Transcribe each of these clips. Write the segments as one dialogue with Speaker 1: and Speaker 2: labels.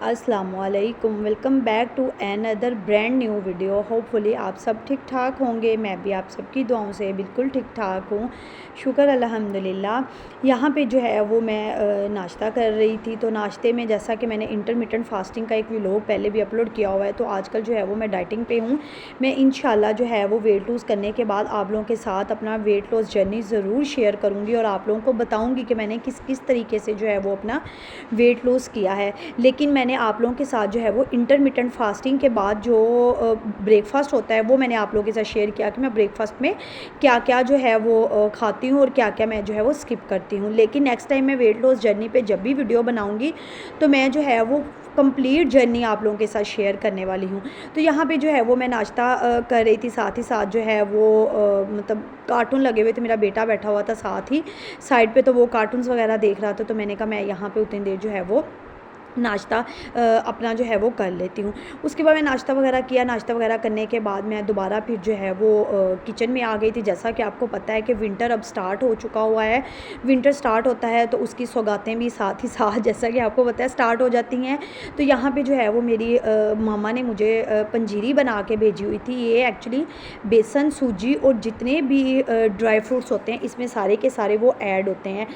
Speaker 1: अस्सलामुअलैकुम, welcome back to another brand new video. Hopefully आप सब ठीक ठाक होंगे। मैं भी आप सबकी दुआओं से बिल्कुल ठीक ठाक हूँ, शुक्र अल्हम्दुलिल्लाह। यहाँ पे जो है वो मैं नाश्ता कर रही थी। तो नाश्ते में जैसा कि मैंने इंटरमिटेंट फास्टिंग का एक व्लॉग पहले भी अपलोड किया हुआ है, तो आजकल जो है वो मैं डाइटिंग पे हूँ। मैं इंशाल्लाह जो है वो वेट लूज़ करने के बाद आप लोगों के साथ अपना वेट लॉस जर्नी ज़रूर शेयर करूँगी और आप लोगों को बताऊँगी कि मैंने किस किस तरीके से जो है वो अपना वेट लॉस किया है। लेकिन मैंने आप लोगों के साथ जो है वो इंटरमिटेंट फास्टिंग के बाद जो ब्रेकफास्ट होता है वो मैंने आप लोगों के साथ शेयर किया कि मैं ब्रेकफास्ट में क्या क्या जो है वो खाती हूँ और क्या क्या मैं जो है वो स्किप करती हूँ। लेकिन नेक्स्ट टाइम मैं वेट लॉस जर्नी पे जब भी वीडियो बनाऊँगी तो मैं जो है वो कंप्लीट जर्नी आप लोगों के साथ शेयर करने वाली हूँ। तो यहाँ पे जो है वो मैं नाश्ता कर रही थी, साथ ही साथ जो है वो मतलब कार्टून लगे हुए थे, मेरा बेटा बैठा हुआ था साथ ही साइड पे, तो वो कार्टून्स वगैरह देख रहा था। तो मैंने कहा मैं यहाँ पे उतनी देर जो है वो नाश्ता अपना जो है वो कर लेती हूँ। उसके बाद मैं नाश्ता वगैरह किया। नाश्ता वगैरह करने के बाद मैं दोबारा फिर जो है वो किचन में आ गई थी। जैसा कि आपको पता है कि विंटर अब स्टार्ट हो चुका हुआ है। विंटर स्टार्ट होता है तो उसकी सौगातें भी साथ ही साथ जैसा कि आपको पता है स्टार्ट हो जाती हैं। तो यहाँ पे जो है वो मेरी मामा ने मुझे पंजीरी बना के भेजी हुई थी। ये एक्चुअली बेसन, सूजी और जितने भी ड्राई फ्रूट्स होते हैं इसमें सारे के सारे वो ऐड होते हैं।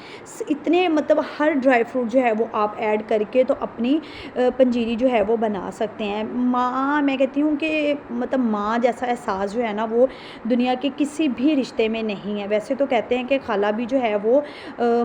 Speaker 1: इतने मतलब हर ड्राई फ्रूट जो है वो आप ऐड करके तो अपनी पंजीरी जो है वो बना सकते हैं। मैं कहती हूँ कि मतलब माँ जैसा एहसास जो है ना वो दुनिया के किसी भी रिश्ते में नहीं है। वैसे तो कहते हैं कि खाला भी जो है वो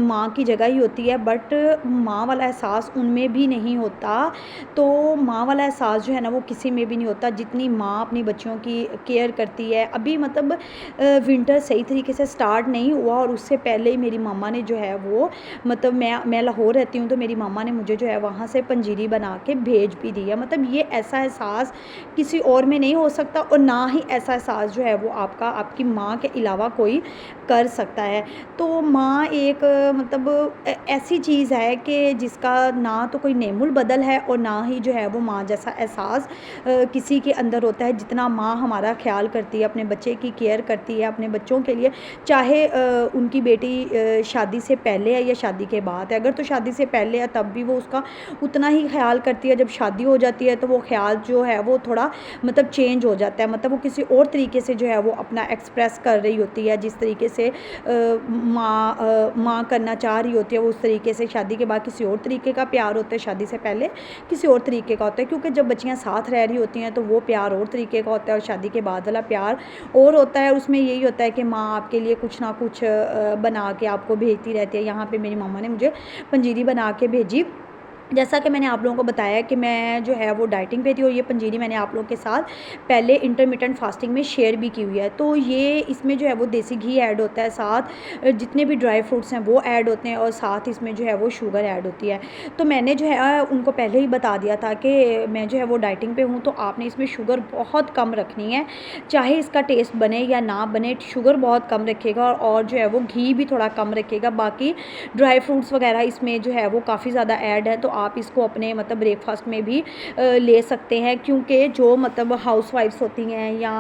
Speaker 1: माँ की जगह ही होती है, बट माँ वाला एहसास उनमें भी नहीं होता। तो माँ वाला एहसास जो है ना वो किसी में भी नहीं होता जितनी माँ अपनी बच्चियों की केयर करती है। अभी मतलब विंटर सही तरीके से स्टार्ट नहीं हुआ और उससे पहले ही मेरी मामा ने जो है वो मतलब मैं लाहौर रहती हूँ तो मेरी मामा ने मुझे जो है वहाँ से पंजीरी बना के भेज भी दी है। मतलब ये ऐसा एहसास किसी और में नहीं हो सकता और ना ही ऐसा एहसास जो है वो आपकी माँ के अलावा कोई कर सकता है। तो माँ एक मतलब ऐसी चीज़ है कि जिसका ना तो कोई नेमुल बदल है और ना ही जो है वो माँ जैसा एहसास किसी के अंदर होता है। जितना माँ हमारा ख्याल करती है, अपने बच्चे की केयर करती है अपने बच्चों के लिए, चाहे उनकी बेटी शादी से पहले है या शादी के बाद है। अगर तो शादी से पहले है तब भी वो उसका उतना ही ख्याल करती है। जब शादी हो जाती है तो वो ख्याल जो है वो थोड़ा मतलब चेंज हो जाता है। मतलब वो किसी और तरीके से जो है वो अपना एक्सप्रेस कर रही होती है। जिस तरीके से माँ करना चाह रही होती है वो उस तरीके से शादी के बाद किसी और तरीके का प्यार होता है, शादी से पहले किसी और तरीके का होता है। क्योंकि जब बच्चियाँ साथ रह रही होती हैं तो वो प्यार और तरीके का होता है और शादी के बाद वाला प्यार और होता है। उसमें यही होता है कि माँ आपके लिए कुछ ना कुछ बना के आपको भेजती रहती है। यहाँ पे मेरी मामा ने मुझे पंजीरी बना के भेजी। जैसा कि मैंने आप लोगों को बताया कि मैं जो है वो डाइटिंग पे थी और ये पंजीरी मैंने आप लोगों के साथ पहले इंटरमिटेंट फास्टिंग में शेयर भी की हुई है। तो ये इसमें जो है वो देसी घी ऐड होता है, साथ जितने भी ड्राई फ्रूट्स हैं वो ऐड होते हैं और साथ इसमें जो है वो शुगर ऐड होती है। तो मैंने जो है उनको पहले ही बता दिया था कि मैं जो है वो डाइटिंग पे हूँ, तो आपने इसमें शुगर बहुत कम रखनी है। चाहे इसका टेस्ट बने या ना बने, शुगर बहुत कम रखेगा और जो है वो घी भी थोड़ा कम रखेगा। बाकी ड्राई फ्रूट्स वगैरह इसमें जो है वो काफ़ी ज़्यादा ऐड है। तो आप इसको अपने मतलब ब्रेकफास्ट में भी ले सकते हैं। क्योंकि जो मतलब हाउस वाइफ्स होती हैं या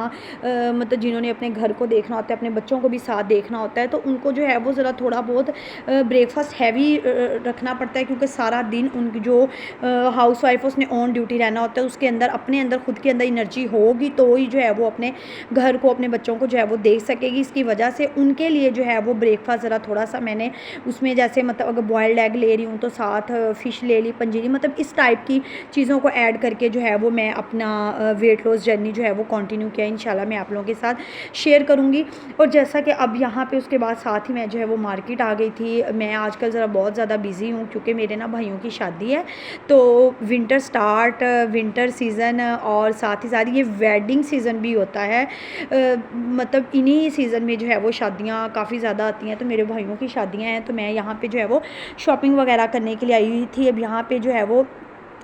Speaker 1: मतलब जिन्होंने अपने घर को देखना होता है, अपने बच्चों को भी साथ देखना होता है, तो उनको जो है वो ज़रा थोड़ा बहुत ब्रेकफास्ट हैवी रखना पड़ता है। क्योंकि सारा दिन उनकी जो हाउस वाइफ उसने ऑन ड्यूटी रहना होता है, उसके अंदर अपने अंदर खुद के अंदर एनर्जी होगी तो ही जो है वो अपने घर को, अपने बच्चों को जो है वो देख सकेगी। इसकी वजह से उनके लिए जो है वो ब्रेकफास्ट ज़रा थोड़ा सा मैंने उसमें जैसे मतलब अगर बॉयल्ड एग ले रही हूँ तो साथ फ़िश ले ली, पंजीरी, मतलब इस टाइप की चीज़ों को ऐड करके जो है वो मैं अपना वेट लॉस जर्नी जो है वो कंटिन्यू किया। इंशाल्लाह मैं आप लोगों के साथ शेयर करूँगी। और जैसा कि अब यहाँ पे उसके बाद साथ ही मैं जो है वो मार्केट आ गई थी। मैं आजकल ज़रा बहुत ज़्यादा बिज़ी हूँ क्योंकि मेरे ना भाइयों की शादी है। तो विंटर सीज़न और साथ ही साथ ये वेडिंग सीज़न भी होता है। मतलब इन्हीं सीज़न में जो है वो शादियाँ काफ़ी ज़्यादा आती हैं। तो मेरे भाइयों की शादियाँ हैं तो मैं यहाँ पे जो है वो शॉपिंग वगैरह करने के लिए आई हुई थी। अब यहाँ पे जो है वो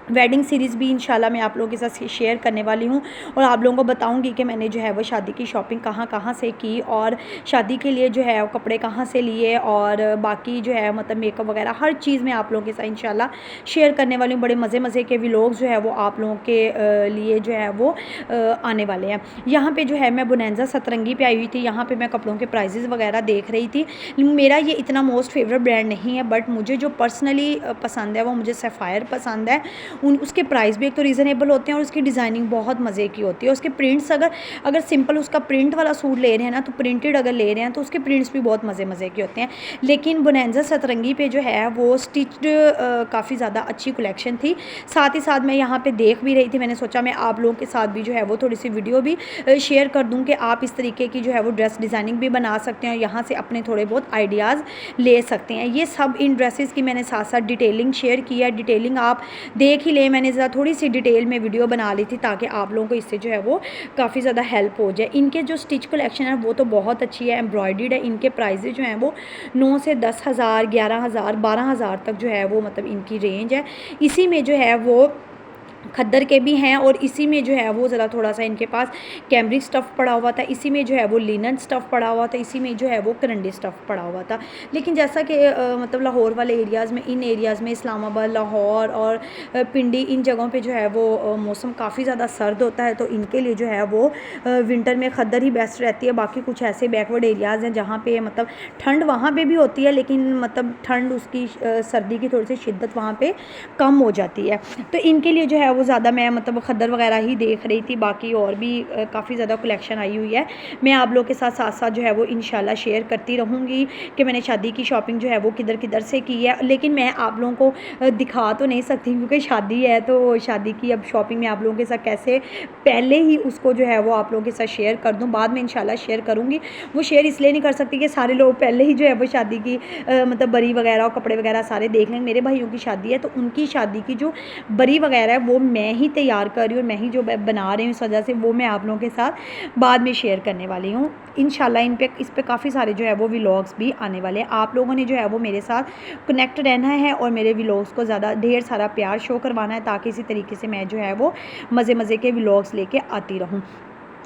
Speaker 1: वेडिंग सीरीज़ भी इंशाल्लाह मैं आप लोगों के साथ शेयर करने वाली हूँ और आप लोगों को बताऊँगी कि मैंने जो है वो शादी की शॉपिंग कहाँ कहाँ से की और शादी के लिए जो है वो कपड़े कहाँ से लिए और बाकी जो है मतलब मेकअप वगैरह हर चीज़ मैं आप लोगों के साथ इंशाल्लाह शेयर करने वाली हूँ। बड़े मज़े के व्लॉग्स जो है वो आप लोगों के लिए जो है वो आने वाले हैं। यहाँ पर जो है मैं बोनेंजा सतरंगी पे आई हुई थी। यहाँ पर मैं कपड़ों के प्राइजेज़ वगैरह देख रही थी। मेरा ये इतना मोस्ट फेवरेट ब्रांड नहीं है, बट मुझे जो पर्सनली पसंद है वो मुझे सफ़ायर पसंद है उसके प्राइस भी एक तो रीज़नेबल होते हैं और उसकी डिज़ाइनिंग बहुत मज़े की होती है। उसके प्रिंट्स अगर सिंपल उसका प्रिंट वाला सूट ले रहे हैं ना, तो प्रिंटेड अगर ले रहे हैं तो उसके प्रिंट्स भी बहुत मज़े के होते हैं। लेकिन बोनेंजा सतरंगी पे जो है वो स्टिच्ड काफ़ी ज़्यादा अच्छी कलेक्शन थी। साथ ही साथ मैं यहाँ पे देख भी रही थी, मैंने सोचा मैं आप लोगों के साथ भी जो है वो थोड़ी सी वीडियो भी शेयर कर दूँ कि आप इस तरीके की जो है वो ड्रेस डिज़ाइनिंग भी बना सकते हैं और यहाँ से अपने थोड़े बहुत आइडियाज़ ले सकते हैं। ये सब इन ड्रेसेस की मैंने साथ साथ डिटेलिंग शेयर की है। डिटेलिंग आप देख ही ले, मैंने ज़रा थोड़ी सी डिटेल में वीडियो बना ली थी ताकि आप लोगों को इससे जो है वो काफ़ी ज़्यादा हेल्प हो जाए। इनके जो स्टिच कलेक्शन है वो तो बहुत अच्छी है, एम्ब्रॉयडर्ड है। इनके प्राइजेज जो हैं वो 9 से 10,000, 11,000, 12,000 तक जो है वो मतलब इनकी रेंज है। इसी में जो है वो खद्दर के भी हैं और इसी में जो है वो ज़रा थोड़ा सा इनके पास कैमरिक स्टफ़ पड़ा हुआ था, इसी में जो है वो लिनन स्टफ़ पड़ा हुआ था, इसी में जो है वो करंडी स्टफ़ पड़ा हुआ था। लेकिन जैसा कि मतलब लाहौर वाले एरियाज़ में, इन एरियाज़ में इस्लामाबाद, लाहौर और पिंडी, इन जगहों पे जो है वो मौसम काफ़ी ज़्यादा सर्द होता है, तो इनके लिए जो है वो विंटर में खद्दर ही बेस्ट रहती है। बाकी कुछ ऐसे बैकवर्ड एरियाज़ हैं जहाँ पे मतलब ठंड वहाँ पे भी होती है, लेकिन मतलब ठंड उसकी सर्दी की थोड़ी सी शिद्दत वहाँ पे कम हो जाती है। तो इनके लिए जो है वो ज़्यादा मैं मतलब खद्दर वगैरह ही देख रही थी। बाकी और भी काफ़ी ज़्यादा कलेक्शन आई हुई है, मैं आप लोगों के साथ साथ जो है वो इंशाल्लाह शेयर करती रहूँगी कि मैंने शादी की शॉपिंग जो है वो किधर किधर से की है। लेकिन मैं आप लोगों को दिखा तो नहीं सकती क्योंकि शादी है, तो शादी की अब शॉपिंग में आप लोगों के साथ कैसे पहले ही उसको जो है वो आप लोगों के साथ शेयर कर दूँ, बाद में इंशाल्लाह शेयर करूँगी। वो शेयर इसलिए नहीं कर सकती कि सारे लोग पहले ही जो है वो शादी की मतलब बरी वगैरह और कपड़े वगैरह सारे देख लेंगे। मेरे भाइयों की शादी है तो उनकी शादी की जो बरी वगैरह है वो मैं ही तैयार कर रही हूँ और मैं ही जो बना रही हूँ इस वजह से वो मैं आप लोगों के साथ बाद में शेयर करने वाली हूँ इंशाल्लाह। इस पे काफ़ी सारे जो है वो व्लॉग्स भी आने वाले हैं। आप लोगों ने जो है वो मेरे साथ कनेक्ट रहना है और मेरे व्लॉग्स को ज़्यादा ढेर सारा प्यार शो करवाना है ताकि इसी तरीके से मैं जो है वो मज़े के व्लॉग्स लेके आती रहूँ।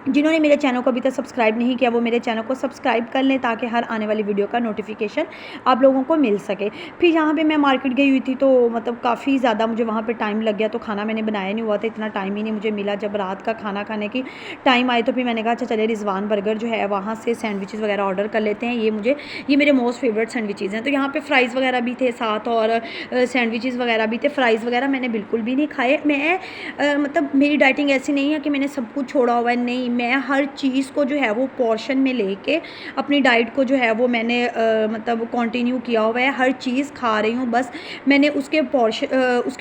Speaker 1: जिन्होंने मेरे चैनल को अभी तक सब्सक्राइब नहीं किया वो मेरे चैनल को सब्सक्राइब कर लें ताकि हर आने वाली वीडियो का नोटिफिकेशन आप लोगों को मिल सके। फिर यहाँ पे मैं मार्केट गई हुई थी तो मतलब काफ़ी ज़्यादा मुझे वहाँ पे टाइम लग गया, तो खाना मैंने बनाया नहीं हुआ था, इतना टाइम ही नहीं मुझे मिला। जब रात का खाना खाने की टाइम आए तो फिर मैंने कहा अच्छा चले रिजवान बर्गर जो है वहाँ से सैंडविचेज़ वगैरह ऑर्डर कर लेते हैं। ये मेरे मोस्ट फेवरेट सैंडविचेज़ हैं। तो यहाँ पर फ्राइज़ वगैरह भी थे साथ और सैंडविचेज़ वगैरह भी थे। फ्राइज़ वगैरह मैंने बिल्कुल भी नहीं खाए। मैं मतलब मेरी डाइटिंग ऐसी नहीं है कि मैंने सब कुछ छोड़ा हुआ है, नहीं, मैं हर चीज़ को जो है वो पोर्शन में लेके अपनी डाइट को जो है वो मैंने मतलब कंटिन्यू किया हुआ है। हर चीज़ खा रही हूँ, बस मैंने उसके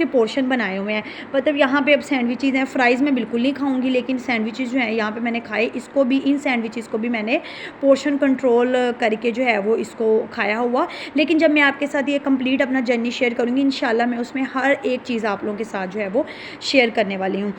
Speaker 1: पोर्शन बनाए हुए हैं। मतलब यहाँ पे अब सैंडविचेज़ हैं, फ्राइज़ मैं बिल्कुल नहीं खाऊंगी, लेकिन सैंडविचेज़ जो हैं यहाँ पे मैंने खाए। इन सैंडविचेज़ को भी मैंने पोर्शन कंट्रोल करके जो है वो इसको खाया हुआ। लेकिन जब मैं आपके साथ ये कंप्लीट अपना जर्नी शेयर करूँगी इंशाल्लाह मैं उसमें हर एक चीज़ आप लोगों के साथ जो है वो शेयर करने वाली हूँ।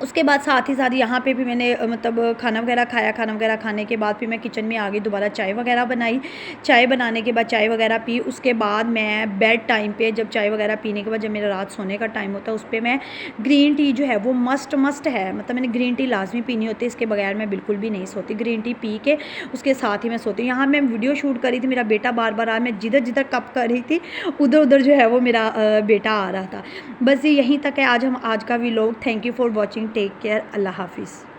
Speaker 1: उसके बाद साथ ही साथ यहाँ पे भी मैंने मतलब खाना वगैरह खाया। खाना वगैरह खाने के बाद फिर मैं किचन में आ गई, दोबारा चाय वगैरह बनाई। चाय बनाने के बाद चाय वगैरह पी। उसके बाद मैं बेड टाइम पे जब चाय वगैरह पीने के बाद जब मेरा रात सोने का टाइम होता है उस पर मैं ग्रीन टी जो है वो मस्ट है, मतलब मैंने ग्रीन टी लाजमी पीनी होती है, इसके बगैर मैं बिल्कुल भी नहीं सोती। ग्रीन टी पी के उसके साथ ही मैं सोती हूँ। यहाँ मैं वीडियो शूट करी थी, मेरा बेटा बार बार मैं जिधर कप कर रही थी उधर जो है वो मेरा बेटा आ रहा था। बस यहीं तक है आज का vlog. Thank you for watching, take care, अल्लाह हाफिज़।